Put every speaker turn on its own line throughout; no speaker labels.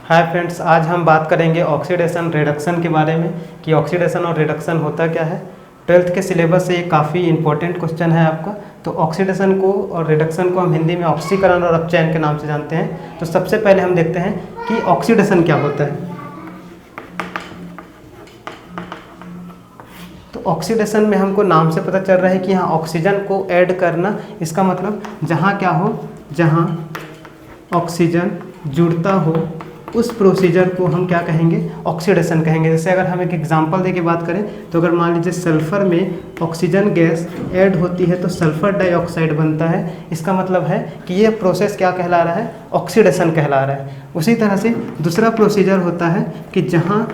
Hi friends, आज हम बात करेंगे ऑक्सीडेशन रिडक्शन के बारे में कि ऑक्सीडेशन और रिडक्शन होता क्या है। 12th के सिलेबस से ये काफ़ी इंपॉर्टेंट क्वेश्चन है आपका। तो ऑक्सीडेशन को और रिडक्शन को हम हिंदी में ऑक्सीकरण और अपचयन के नाम से जानते हैं। तो सबसे पहले हम देखते हैं कि ऑक्सीडेशन क्या होता है। तो ऑक्सीडेशन में हमको नाम से पता चल रहा है कि यहाँ ऑक्सीजन को ऐड करना, इसका मतलब जहाँ क्या हो, जहाँ ऑक्सीजन जुड़ता हो उस प्रोसीजर को हम क्या कहेंगे, ऑक्सीडेशन कहेंगे। जैसे अगर हम एक एग्जांपल देके बात करें तो अगर मान लीजिए सल्फर में ऑक्सीजन गैस ऐड होती है तो सल्फर डाइऑक्साइड बनता है। इसका मतलब है कि ये प्रोसेस क्या कहला रहा है, ऑक्सीडेशन कहला रहा है। उसी तरह से दूसरा प्रोसीजर होता है कि जहाँ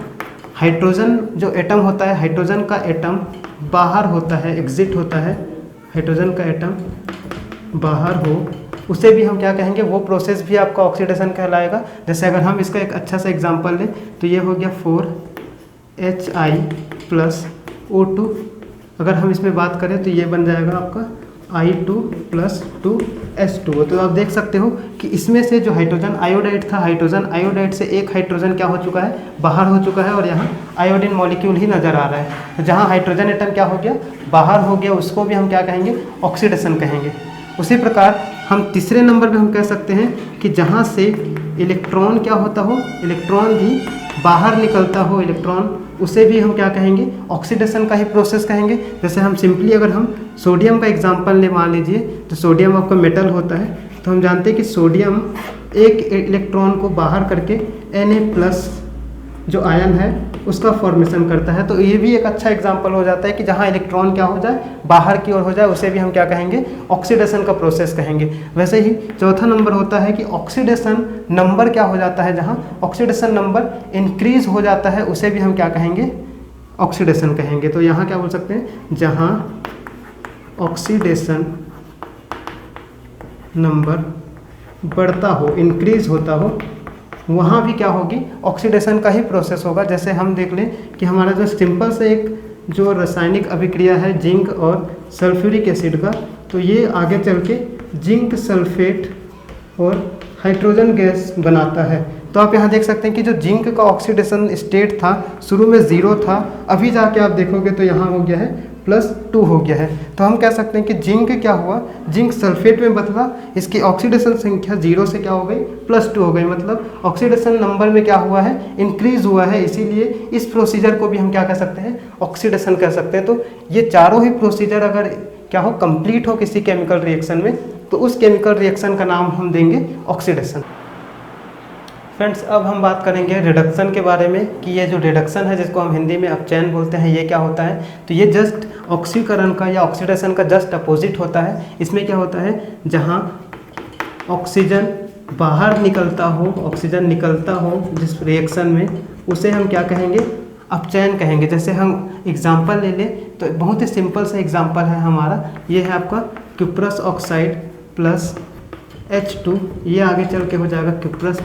हाइड्रोजन जो एटम होता है, हाइड्रोजन का एटम बाहर होता है, एग्जिट होता है, हाइड्रोजन का एटम बाहर हो, उसे भी हम क्या कहेंगे, वो प्रोसेस भी आपका ऑक्सीडेशन कहलाएगा। जैसे अगर हम इसका एक अच्छा सा एग्जांपल लें तो ये हो गया 4Hi+O2। अगर हम इसमें बात करें तो ये बन जाएगा आपका I2+2S2। तो आप देख सकते हो कि इसमें से जो हाइड्रोजन आयोडाइड था, हाइड्रोजन आयोडाइड से एक हाइड्रोजन क्या हो चुका है, बाहर हो चुका है और यहाँ आयोडीन मॉलिक्यूल ही नज़र आ रहा है। तो जहाँ हाइड्रोजन एटम क्या हो गया, बाहर हो गया, उसको भी हम क्या कहेंगे, ऑक्सीडेशन कहेंगे। उसी प्रकार हम तीसरे नंबर पे हम कह सकते हैं कि जहाँ से इलेक्ट्रॉन क्या होता हो, इलेक्ट्रॉन भी बाहर निकलता हो, इलेक्ट्रॉन, उसे भी हम क्या कहेंगे, ऑक्सीडेशन का ही प्रोसेस कहेंगे। जैसे हम सिंपली अगर हम सोडियम का एग्जांपल ले, मान लीजिए तो सोडियम आपका मेटल होता है। तो हम जानते हैं कि सोडियम एक इलेक्ट्रॉन को बाहर करके Na+ जो आयन है उसका फॉर्मेशन करता है। तो ये भी एक अच्छा एग्जांपल हो जाता है कि जहाँ इलेक्ट्रॉन क्या हो जाए, बाहर की ओर हो जाए, उसे भी हम क्या कहेंगे, ऑक्सीडेशन का प्रोसेस कहेंगे। वैसे ही चौथा नंबर होता है कि ऑक्सीडेशन नंबर क्या हो जाता है, जहाँ ऑक्सीडेशन नंबर इंक्रीज हो जाता है उसे भी हम क्या कहेंगे, ऑक्सीडेशन कहेंगे। तो यहाँ क्या बोल सकते हैं, जहाँ ऑक्सीडेशन नंबर बढ़ता हो, इंक्रीज होता हो, वहाँ भी क्या होगी, ऑक्सीडेशन का ही प्रोसेस होगा। जैसे हम देख लें कि हमारा जो सिंपल से एक जो रासायनिक अभिक्रिया है जिंक और सल्फ्यूरिक एसिड का, तो ये आगे चल के जिंक सल्फेट और हाइड्रोजन गैस बनाता है। तो आप यहाँ देख सकते हैं कि जो जिंक का ऑक्सीडेशन स्टेट था शुरू में 0 था, अभी जाके आप देखोगे तो यहाँ हो गया है +2 हो गया है। तो हम कह सकते हैं कि जिंक क्या हुआ, जिंक सल्फेट में बदला, इसकी ऑक्सीडेशन संख्या 0 से क्या हो गई, +2 हो गई। मतलब ऑक्सीडेशन नंबर में क्या हुआ है, इंक्रीज हुआ है। इसीलिए इस प्रोसीजर को भी हम क्या कह सकते हैं, ऑक्सीडेशन कह सकते हैं। तो ये चारों ही प्रोसीजर अगर क्या हो, कंप्लीट हो किसी केमिकल रिएक्शन में, तो उस केमिकल रिएक्शन का नाम हम देंगे ऑक्सीडेशन। फ्रेंड्स, अब हम बात करेंगे रिडक्शन के बारे में कि ये जो रिडक्शन है जिसको हम हिंदी में अपचयन बोलते हैं, ये क्या होता है। तो ये जस्ट ऑक्सीकरण का या ऑक्सीडेशन का जस्ट अपोजिट होता है। इसमें क्या होता है, जहाँ ऑक्सीजन बाहर निकलता हो, ऑक्सीजन निकलता हो जिस रिएक्शन में, उसे हम क्या कहेंगे, अपचयन कहेंगे। जैसे हम एग्जाम्पल ले लें तो बहुत ही सिंपल सा एग्जाम्पल है हमारा, ये है आपका क्यूप्रस ऑक्साइड +H2, ये आगे चल के हो जाएगा क्यूप्रस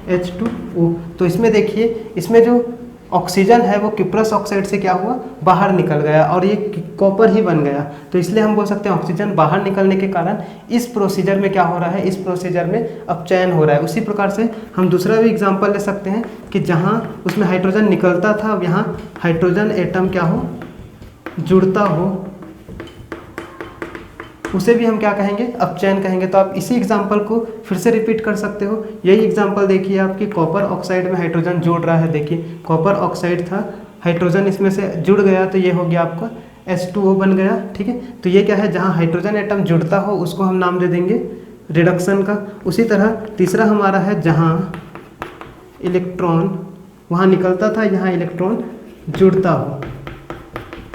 H2O। तो इसमें देखिए, इसमें जो ऑक्सीजन है वो क्यूप्रस ऑक्साइड से क्या हुआ, बाहर निकल गया और ये कॉपर ही बन गया। तो इसलिए हम बोल सकते हैं ऑक्सीजन बाहर निकलने के कारण इस प्रोसीजर में क्या हो रहा है, इस प्रोसीजर में अपचयन हो रहा है। उसी प्रकार से हम दूसरा भी एग्जांपल ले सकते हैं कि जहाँ उसमें हाइड्रोजन निकलता था, अब यहाँ हाइड्रोजन एटम क्या हो, जुड़ता हो, उसे भी हम क्या कहेंगे, अपचयन कहेंगे। तो आप इसी एग्जांपल को फिर से रिपीट कर सकते हो। यही एग्जांपल देखिए, आपकी कॉपर ऑक्साइड में हाइड्रोजन जुड़ रहा है। देखिए कॉपर ऑक्साइड था, हाइड्रोजन इसमें से जुड़ गया तो ये हो गया आपका H2O बन गया। ठीक है, तो ये क्या है, जहाँ हाइड्रोजन एटम जुड़ता हो उसको हम नाम दे देंगे रिडक्शन का। उसी तरह तीसरा हमारा है जहाँ इलेक्ट्रॉन वहाँ निकलता था, यहाँ इलेक्ट्रॉन जुड़ता हो।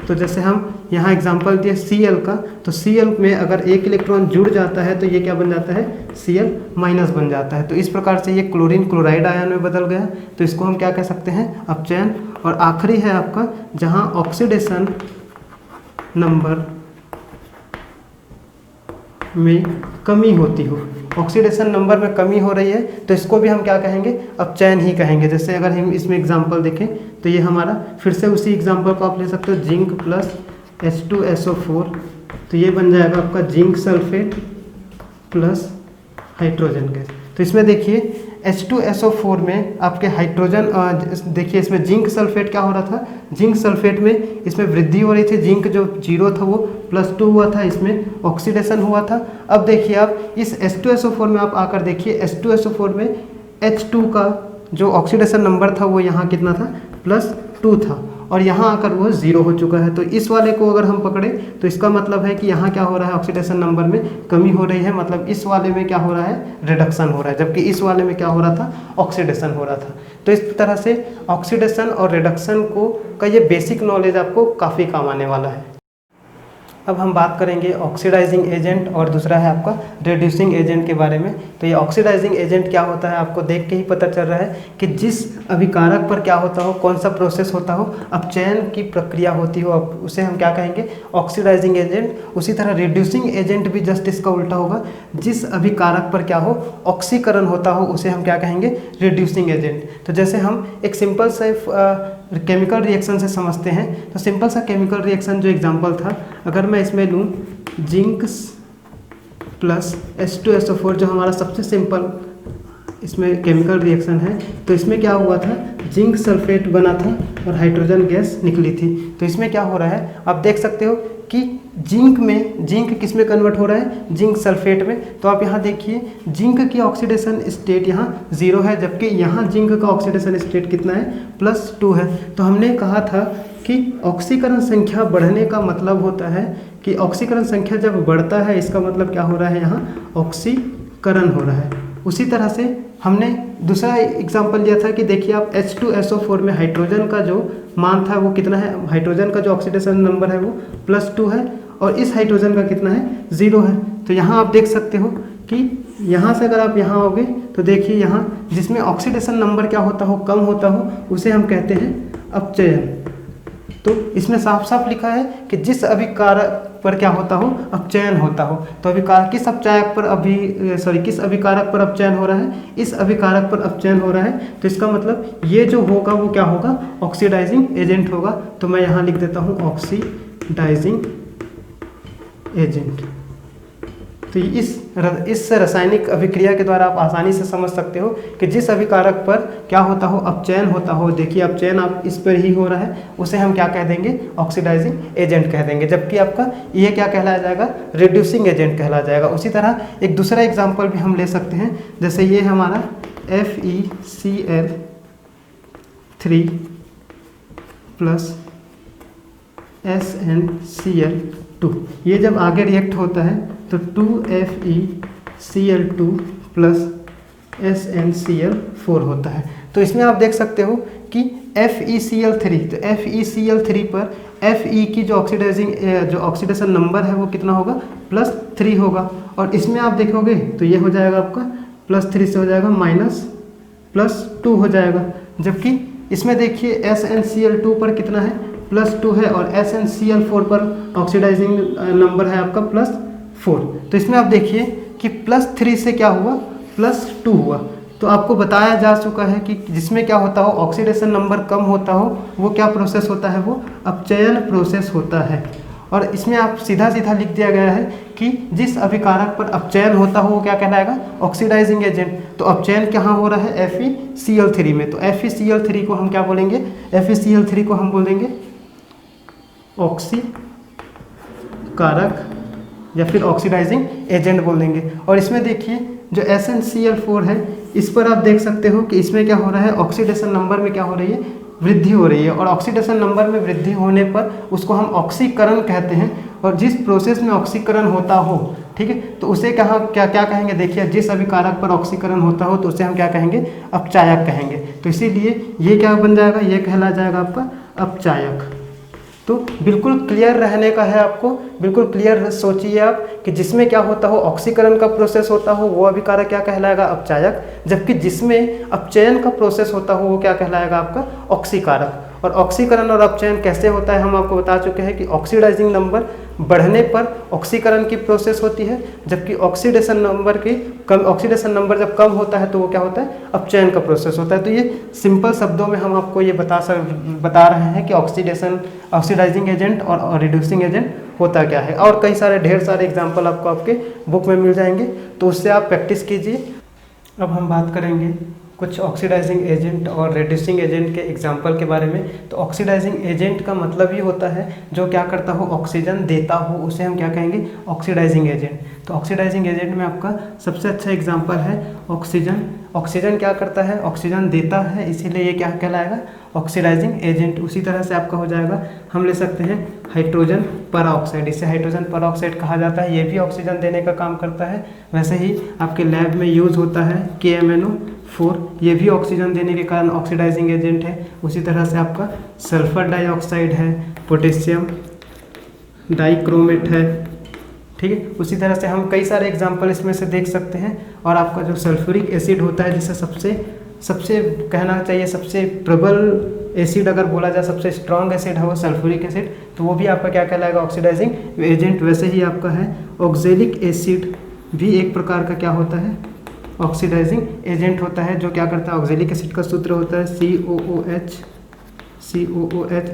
तो जैसे हम यहाँ एग्जांपल दिए Cl का, तो Cl में अगर एक इलेक्ट्रॉन जुड़ जाता है तो ये क्या बन जाता है, Cl- बन जाता है। तो इस प्रकार से ये क्लोरीन क्लोराइड आयन में बदल गया। तो इसको हम क्या कह सकते हैं, अपचयन। और आखिरी है आपका जहाँ ऑक्सीडेशन नंबर में कमी होती हो, ऑक्सीडेशन नंबर में कमी हो रही है, तो इसको भी हम क्या कहेंगे, अपचयन ही कहेंगे। जैसे अगर हम इसमें एग्जांपल देखें तो ये हमारा फिर से उसी एग्जांपल को आप ले सकते हो, जिंक +H2SO4, तो ये बन जाएगा आपका जिंक सल्फेट + हाइड्रोजन गैस। तो इसमें देखिए H2SO4 में आपके हाइड्रोजन, देखिए इसमें जिंक सल्फेट क्या हो रहा था, जिंक सल्फेट में इसमें वृद्धि हो रही थी, जिंक जो 0 था वो +2 हुआ था, इसमें ऑक्सीडेशन हुआ था। अब देखिए आप इस H2SO4 में आप आकर देखिए, H2SO4 में H2 का जो ऑक्सीडेशन नंबर था वो यहाँ कितना था, +2 था, और यहाँ आकर वो 0 हो चुका है। तो इस वाले को अगर हम पकड़े तो इसका मतलब है कि यहाँ क्या हो रहा है, ऑक्सीडेशन नंबर में कमी हो रही है, मतलब इस वाले में क्या हो रहा है, रिडक्शन हो रहा है, जबकि इस वाले में क्या हो रहा था, ऑक्सीडेशन हो रहा था। तो इस तरह से ऑक्सीडेशन और रिडक्शन का ये बेसिक नॉलेज आपको काफ़ी काम आने वाला है। अब हम बात करेंगे ऑक्सीडाइजिंग एजेंट और दूसरा है आपका रिड्यूसिंग एजेंट के बारे में। तो ये ऑक्सीडाइजिंग एजेंट क्या होता है, आपको देख के ही पता चल रहा है कि जिस अभिकारक पर क्या होता हो, कौन सा प्रोसेस होता हो, अपचयन की प्रक्रिया होती हो, अब उसे हम क्या कहेंगे, ऑक्सीडाइजिंग एजेंट। उसी तरह रिड्यूसिंग एजेंट भी जस्ट इसका उल्टा होगा, जिस अभिकारक पर क्या हो, ऑक्सीकरण होता हो, उसे हम क्या कहेंगे, रिड्यूसिंग एजेंट। तो जैसे हम एक सिंपल से केमिकल रिएक्शन से समझते हैं, तो सिंपल सा केमिकल रिएक्शन जो एग्जांपल था, अगर मैं इसमें लूँ जिंक प्लस H2SO4 जो हमारा सबसे सिंपल इसमें केमिकल रिएक्शन है, तो इसमें क्या हुआ था, जिंक सल्फेट बना था और हाइड्रोजन गैस निकली थी। तो इसमें क्या हो रहा है, आप देख सकते हो कि जिंक किस में कन्वर्ट हो रहा है, जिंक सल्फेट में। तो आप यहाँ देखिए जिंक की ऑक्सीडेशन स्टेट यहाँ 0 है, जबकि यहाँ जिंक का ऑक्सीडेशन स्टेट कितना है, +2 है। तो हमने कहा था कि ऑक्सीकरण संख्या बढ़ने का मतलब होता है कि ऑक्सीकरण संख्या जब बढ़ता है, इसका मतलब क्या हो रहा है, यहाँ ऑक्सीकरण हो रहा है। उसी तरह से हमने दूसरा एग्जांपल लिया था कि देखिए आप H2SO4 में हाइड्रोजन का जो मान था वो कितना है, हाइड्रोजन का जो ऑक्सीडेशन नंबर है वो +2 है, और इस हाइड्रोजन का कितना है, 0 है। तो यहाँ आप देख सकते हो कि यहाँ से अगर आप यहाँ आओगे तो देखिए यहाँ जिसमें ऑक्सीडेशन नंबर क्या होता हो, कम होता हो, उसे हम कहते हैं अपचयन। तो इसमें साफ साफ लिखा है कि जिस अभिकारक पर क्या होता हो, अपचयन होता हो। तो अभिकारक किस अपचायक पर किस अभिकारक पर अपचयन हो रहा है, इस अभिकारक पर अपचयन हो रहा है। तो इसका मतलब ये जो होगा वो क्या होगा, ऑक्सीडाइजिंग एजेंट होगा। तो मैं यहाँ लिख देता हूँ ऑक्सीडाइजिंग एजेंट। तो इस रासायनिक अभिक्रिया के द्वारा आप आसानी से समझ सकते हो कि जिस अभिकारक पर क्या होता हो, अपचयन होता हो, देखिए अपचयन आप इस पर ही हो रहा है, उसे हम क्या कह देंगे, ऑक्सीडाइजिंग एजेंट कह देंगे, जबकि आपका ये क्या कहलाया जाएगा, रिड्यूसिंग एजेंट कहलाया जाएगा। उसी तरह एक दूसरा एग्जाम्पल भी हम ले सकते हैं, जैसे ये हमारा FeCl3 प्लस SnCl2, ये जब आगे रिएक्ट होता है तो 2FeCl2 प्लस SnCl4 होता है। तो इसमें आप देख सकते हो कि FeCl3, तो FeCl3 पर Fe की जो ऑक्सीडेशन नंबर है वो कितना होगा, +3 होगा, और इसमें आप देखोगे तो ये हो जाएगा आपका +3 से हो जाएगा +2 हो जाएगा, जबकि इसमें देखिए SnCl2 पर कितना है, +2 है, और SnCl4 पर ऑक्सीडाइजिंग नंबर है आपका +4। तो इसमें आप देखिए कि +3 से क्या हुआ, +2 हुआ। तो आपको बताया जा चुका है कि जिसमें क्या होता हो, ऑक्सीडेशन नंबर कम होता हो, वो क्या प्रोसेस होता है, वो अपचयन प्रोसेस होता है। और इसमें आप सीधा सीधा लिख दिया गया है कि जिस अभिकारक पर अपचयन होता हो वो क्या कहलाएगा, ऑक्सीडाइजिंग एजेंट। तो अपचयन कहाँ हो रहा है, FeCl3 में। तो FeCl3 को हम क्या बोलेंगे, FeCl3 को हम बोलेंगे ऑक्सीकारक या फिर ऑक्सीडाइजिंग एजेंट बोल देंगे। और इसमें देखिए जो SnCl4 है, इस पर आप देख सकते हो कि इसमें क्या हो रहा है, ऑक्सीडेशन नंबर में क्या हो रही है, वृद्धि हो रही है, और ऑक्सीडेशन नंबर में वृद्धि होने पर उसको हम ऑक्सीकरण कहते हैं। और जिस प्रोसेस में ऑक्सीकरण होता हो, ठीक है, तो उसे क्या कहेंगे, देखिए जिस अभिकारक पर ऑक्सीकरण होता हो तो उसे हम क्या कहेंगे, अपचायक कहेंगे। तो इसीलिए ये क्या बन जाएगा, ये कहला जाएगा आपका अपचायक। तो बिल्कुल क्लियर रहने का है आपको, बिल्कुल क्लियर सोचिए आप कि जिसमें क्या होता हो, ऑक्सीकरण का प्रोसेस होता हो, वो अभिकारक क्या कहलाएगा, अपचायक, जबकि जिसमें अपचयन का प्रोसेस होता हो वो क्या कहलाएगा आपका, ऑक्सीकारक। और ऑक्सीकरण और अपचयन कैसे होता है हम आपको बता चुके हैं कि ऑक्सीडाइजिंग नंबर बढ़ने पर ऑक्सीकरण की प्रोसेस होती है, जबकि ऑक्सीडेशन नंबर जब कम होता है तो वो क्या होता है, अपचयन का प्रोसेस होता है। तो ये सिंपल शब्दों में हम आपको ये बता रहे हैं कि ऑक्सीडाइजिंग एजेंट और रिड्यूसिंग एजेंट होता क्या है। और कई सारे ढेर सारे एग्जाम्पल आपको आपके बुक में मिल जाएंगे, तो उससे आप प्रैक्टिस कीजिए। अब हम बात करेंगे कुछ ऑक्सीडाइजिंग एजेंट और रिड्यूसिंग एजेंट के एग्जाम्पल के बारे में। तो ऑक्सीडाइजिंग एजेंट का मतलब ही होता है जो क्या करता हो, ऑक्सीजन देता हो, उसे हम क्या कहेंगे, ऑक्सीडाइजिंग एजेंट। तो ऑक्सीडाइजिंग एजेंट में आपका सबसे अच्छा एग्जाम्पल है ऑक्सीजन। ऑक्सीजन क्या करता है, ऑक्सीजन देता है, इसीलिए ये क्या कहलाएगा, ऑक्सीडाइजिंग एजेंट। उसी तरह से आपका हो जाएगा, हम ले सकते हैं हाइड्रोजन परऑक्साइड, इसे हाइड्रोजन परऑक्साइड कहा जाता है, ये भी ऑक्सीजन देने का काम करता है। वैसे ही आपके लैब में यूज़ होता है KMnO4, ये भी ऑक्सीजन देने के कारण ऑक्सीडाइजिंग एजेंट है। उसी तरह से आपका सल्फर डाइऑक्साइड है, पोटेशियम डाइक्रोमेट है, ठीक है। उसी तरह से हम कई सारे एग्जाम्पल इसमें से देख सकते हैं। और आपका जो सल्फ्यूरिक एसिड होता है, जिसे सबसे कहना चाहिए सबसे प्रबल एसिड अगर बोला जाए, सबसे स्ट्रॉन्ग एसिड है वो सल्फ्यूरिक एसिड, तो वो भी आपका क्या कहलाएगा, ऑक्सीडाइजिंग एजेंट। वैसे ही आपका है ऑक्जेलिक एसिड भी एक प्रकार का क्या होता है, ऑक्सीडाइजिंग एजेंट होता है, जो क्या करता है, ऑक्जेलिक एसिड का सूत्र होता है COOH,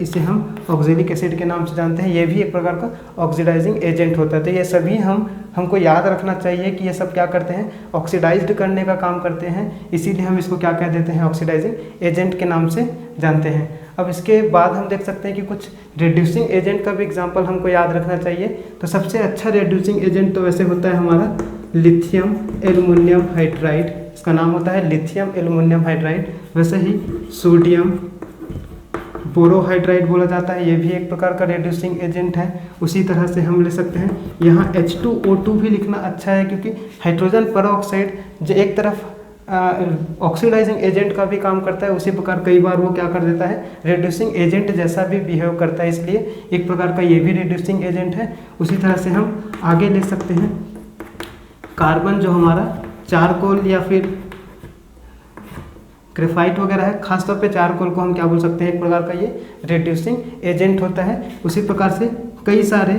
इसे हम ऑक्जेलिक एसिड के नाम से जानते हैं, ये भी एक प्रकार का ऑक्सीडाइजिंग एजेंट होता है। तो ये सभी हमको याद रखना चाहिए कि ये सब क्या करते हैं, ऑक्सीडाइज्ड करने का काम करते हैं, इसीलिए हम इसको क्या कह देते हैं, ऑक्सीडाइजिंग एजेंट के नाम से जानते हैं। अब इसके बाद हम देख सकते हैं कि कुछ रिड्यूसिंग एजेंट का भी एग्जाम्पल हमको याद रखना चाहिए। तो सबसे अच्छा रिड्यूसिंग एजेंट तो वैसे होता है हमारा लिथियम एल्युमिनियम हाइड्राइड, इसका नाम होता है लिथियम एल्युमिनियम हाइड्राइड। वैसे ही सोडियम बोरोहाइड्राइड बोला जाता है, ये भी एक प्रकार का रिड्यूसिंग एजेंट है। उसी तरह से हम ले सकते हैं यहाँ H2O2 भी लिखना अच्छा है, क्योंकि हाइड्रोजन परऑक्साइड जो एक तरफ ऑक्सीडाइजिंग एजेंट का भी काम करता है, उसी प्रकार कई बार वो क्या कर देता है, रिड्यूसिंग एजेंट जैसा भी बिहेव करता है, इसलिए एक प्रकार का ये भी रिड्यूसिंग एजेंट है। उसी तरह से हम आगे ले सकते हैं कार्बन, जो हमारा चारकोल या फिर ग्रेफाइट वगैरह है, खासतौर पे चारकोल को हम क्या बोल सकते हैं, एक प्रकार का ये रिड्यूसिंग एजेंट होता है। उसी प्रकार से कई सारे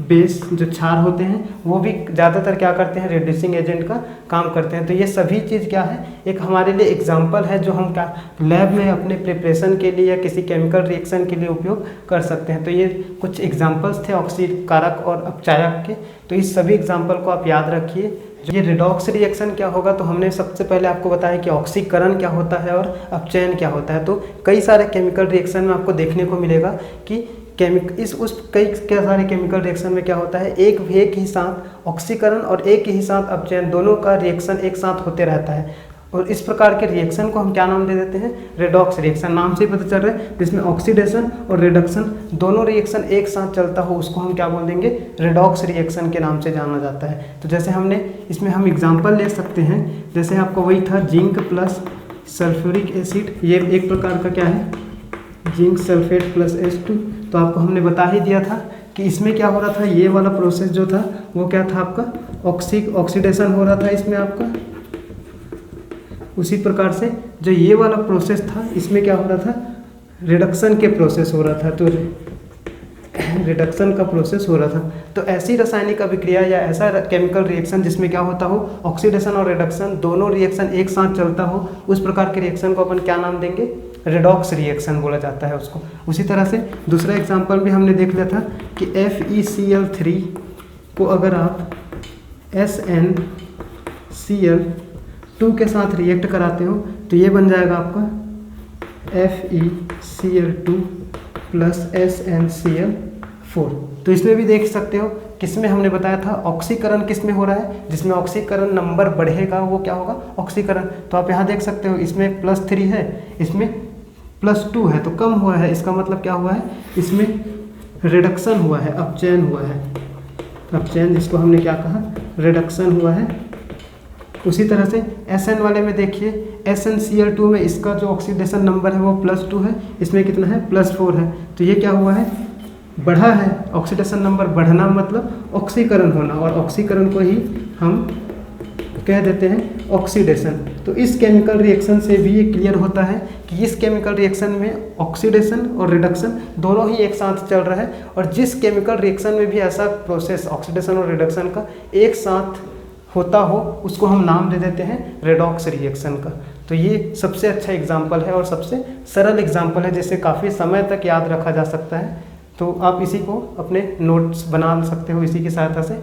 बेस जो क्षार होते हैं वो भी ज़्यादातर क्या करते हैं, रिड्यूसिंग एजेंट का काम करते हैं। तो ये सभी चीज़ क्या है, एक हमारे लिए एग्जाम्पल है जो हम क्या लैब में अपने प्रिपरेशन के लिए या किसी केमिकल रिएक्शन के लिए उपयोग कर सकते हैं। तो ये कुछ एग्जाम्पल्स थे ऑक्सीकारक और अपचायक के। तो इस सभी एग्जाम्पल को आप याद रखिए। ये रिडॉक्स रिएक्शन क्या होगा, तो हमने सबसे पहले आपको बताया कि ऑक्सीकरण क्या होता है और अपचयन क्या होता है। तो कई सारे केमिकल रिएक्शन में आपको देखने को मिलेगा कि कई सारे केमिकल रिएक्शन में क्या होता है, एक ही साथ ऑक्सीकरण और एक ही साथ अपचयन, दोनों का रिएक्शन एक साथ होते रहता है। और इस प्रकार के रिएक्शन को हम क्या नाम दे देते हैं, रिडॉक्स रिएक्शन। नाम से ही पता चल रहा है, जिसमें ऑक्सीडेशन और रिडक्शन दोनों रिएक्शन एक साथ चलता हो, उसको हम क्या बोल देंगे, रिडॉक्स रिएक्शन के नाम से जाना जाता है। तो जैसे हमने इसमें हम एग्जाम्पल ले सकते हैं, जैसे आपको वही था जिंक प्लस सल्फ्यूरिक एसिड, ये एक प्रकार का क्या है, जिंक सल्फेट प्लस H2। तो आपको हमने बता ही दिया था कि इसमें क्या हो रहा था, ये वाला प्रोसेस जो था वो क्या था, आपका ऑक्सीडेशन हो रहा था इसमें आपका। उसी प्रकार से जो ये वाला प्रोसेस था, इसमें क्या हो रहा था, रिडक्शन के प्रोसेस हो रहा था, तो रिडक्शन का प्रोसेस हो रहा था। तो ऐसी रासायनिक अभिक्रिया या ऐसा केमिकल रिएक्शन जिसमें क्या होता हो, ऑक्सीडेशन और रिडक्शन दोनों रिएक्शन एक साथ चलता हो, उस प्रकार के रिएक्शन को अपन क्या नाम देंगे, रिडॉक्स रिएक्शन बोला जाता है उसको। उसी तरह से दूसरा एग्जांपल भी हमने देख लिया था कि FeCl3 को अगर आप SnCl2 के साथ रिएक्ट कराते हो तो ये बन जाएगा आपका FeCl2 प्लस SnCl4। तो इसमें भी देख सकते हो, किसमें हमने बताया था, ऑक्सीकरण किसमें हो रहा है, जिसमें ऑक्सीकरण नंबर बढ़ेगा वो क्या होगा, ऑक्सीकरण। तो आप यहाँ देख सकते हो, इसमें +3 है, इसमें +2 है, तो कम हुआ है, इसका मतलब क्या हुआ है, इसमें रिडक्शन हुआ है, अपचयन हुआ है, अपचयन जिसको हमने क्या कहा, रिडक्शन हुआ है। उसी तरह से Sn वाले में देखिए, SnCl2 में इसका जो ऑक्सीडेशन नंबर है वो +2 है, इसमें कितना है, +4 है। तो ये क्या हुआ है, बढ़ा है, ऑक्सीडेशन नंबर बढ़ना मतलब ऑक्सीकरण होना, और ऑक्सीकरण को ही हम कह देते हैं ऑक्सीडेशन। तो इस केमिकल रिएक्शन से भी ये क्लियर होता है कि इस केमिकल रिएक्शन में ऑक्सीडेशन और रिडक्शन दोनों ही एक साथ चल रहा है, और जिस केमिकल रिएक्शन में भी ऐसा प्रोसेस ऑक्सीडेशन और रिडक्शन का एक साथ होता हो उसको हम नाम दे देते हैं रिडॉक्स रिएक्शन का। तो ये सबसे अच्छा एग्जाम्पल है और सबसे सरल एग्जाम्पल है, जिसे काफ़ी समय तक याद रखा जा सकता है। तो आप इसी को अपने नोट्स बना सकते हो इसी की सहायता से।